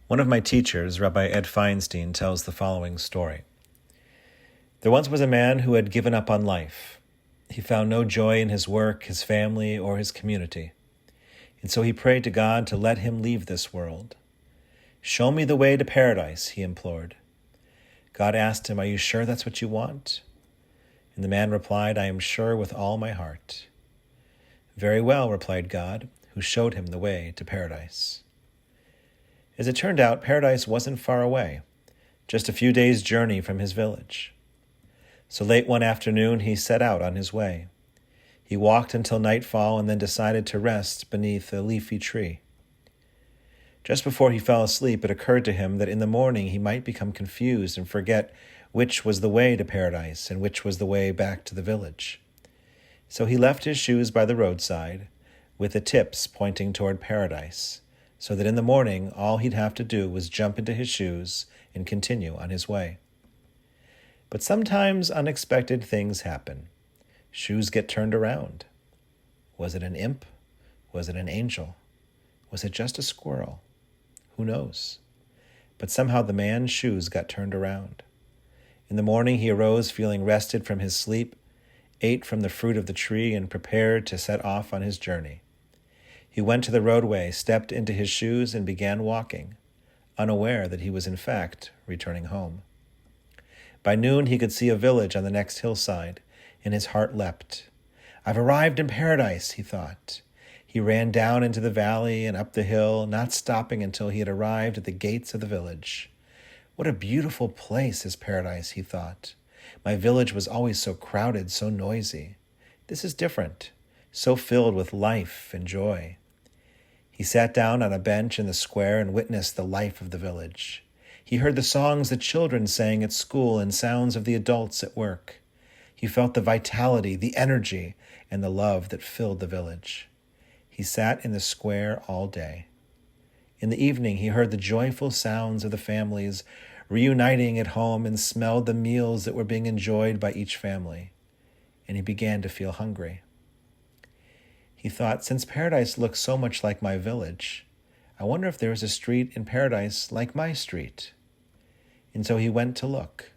One of my teachers, Rabbi Ed Feinstein, tells the following story. There once was a man who had given up on life. He found no joy in his work, his family, or his community. And so he prayed to God to let him leave this world. "Show me the way to paradise," he implored. God asked him, "Are you sure that's what you want?" And the man replied, "I am sure with all my heart." "Very well," replied God, who showed him the way to paradise. As it turned out, paradise wasn't far away, just a few days' journey from his village. So late one afternoon, he set out on his way. He walked until nightfall and then decided to rest beneath a leafy tree. Just before he fell asleep, it occurred to him that in the morning he might become confused and forget which was the way to paradise and which was the way back to the village. So he left his shoes by the roadside, with the tips pointing toward paradise, so that in the morning all he'd have to do was jump into his shoes and continue on his way. But sometimes unexpected things happen. Shoes get turned around. Was it an imp? Was it an angel? Was it just a squirrel? Who knows? But somehow the man's shoes got turned around. In the morning he arose feeling rested from his sleep, ate from the fruit of the tree, and prepared to set off on his journey. He went to the roadway, stepped into his shoes, and began walking, unaware that he was in fact returning home. By noon he could see a village on the next hillside, and his heart leapt. "I've arrived in paradise," he thought. He ran down into the valley and up the hill, not stopping until he had arrived at the gates of the village. "What a beautiful place is paradise," he thought. "My village was always so crowded, so noisy. This is different, so filled with life and joy." He sat down on a bench in the square and witnessed the life of the village. He heard the songs the children sang at school and sounds of the adults at work. He felt the vitality, the energy, and the love that filled the village. He sat in the square all day. In the evening, he heard the joyful sounds of the families reuniting at home and smelled the meals that were being enjoyed by each family. And he began to feel hungry. He thought, since paradise looks so much like my village, I wonder if there is a street in paradise like my street. And so he went to look.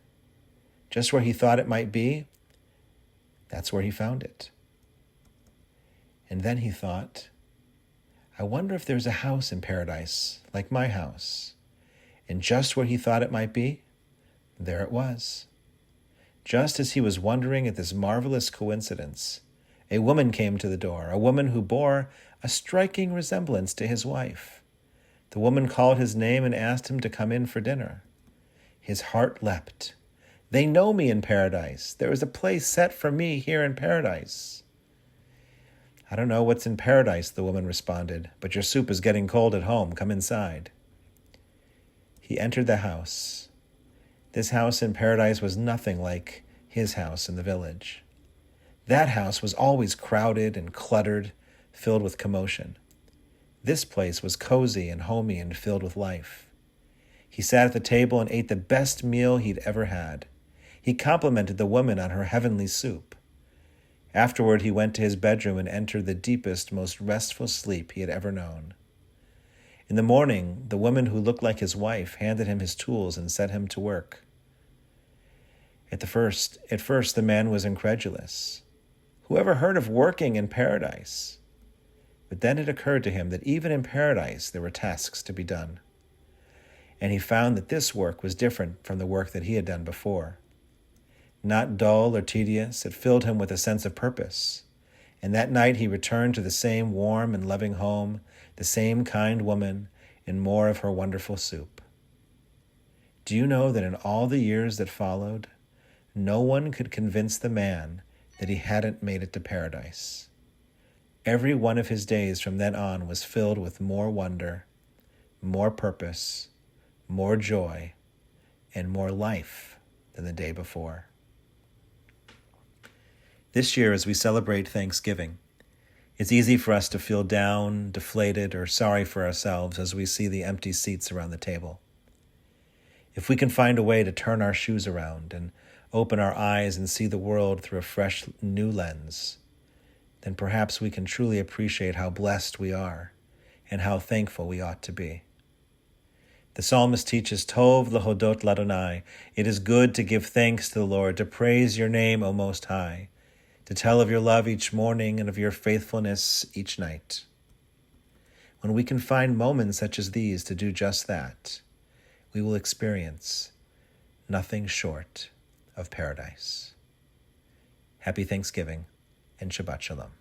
Just where he thought it might be, that's where he found it. And then he thought, I wonder if there's a house in paradise like my house. And just where he thought it might be, there it was. Just as he was wondering at this marvelous coincidence, a woman came to the door, a woman who bore a striking resemblance to his wife. The woman called his name and asked him to come in for dinner. His heart leapt. They know me in paradise. There is a place set for me here in paradise. I don't know what's in paradise, the woman responded, but your soup is getting cold at home. Come inside. He entered the house. This house in paradise was nothing like his house in the village. That house was always crowded and cluttered, filled with commotion. This place was cozy and homey and filled with life. He sat at the table and ate the best meal he'd ever had. He complimented the woman on her heavenly soup. Afterward, he went to his bedroom and entered the deepest, most restful sleep he had ever known. In the morning, the woman who looked like his wife handed him his tools and set him to work. At first, the man was incredulous. Who ever heard of working in paradise? But then it occurred to him that even in paradise there were tasks to be done. And he found that this work was different from the work that he had done before. Not dull or tedious, it filled him with a sense of purpose. And that night he returned to the same warm and loving home, the same kind woman, and more of her wonderful soup. Do you know that in all the years that followed, no one could convince the man that he hadn't made it to paradise? Every one of his days from then on was filled with more wonder, more purpose, more joy, and more life than the day before. This year, as we celebrate Thanksgiving, it's easy for us to feel down, deflated, or sorry for ourselves as we see the empty seats around the table. If we can find a way to turn our shoes around and open our eyes and see the world through a fresh, new lens, then perhaps we can truly appreciate how blessed we are and how thankful we ought to be. The psalmist teaches, Tov lahodot ladonai. It is good to give thanks to the Lord, to praise your name, O Most High, to tell of your love each morning and of your faithfulness each night. When we can find moments such as these to do just that, we will experience nothing short of paradise. Happy Thanksgiving and Shabbat Shalom.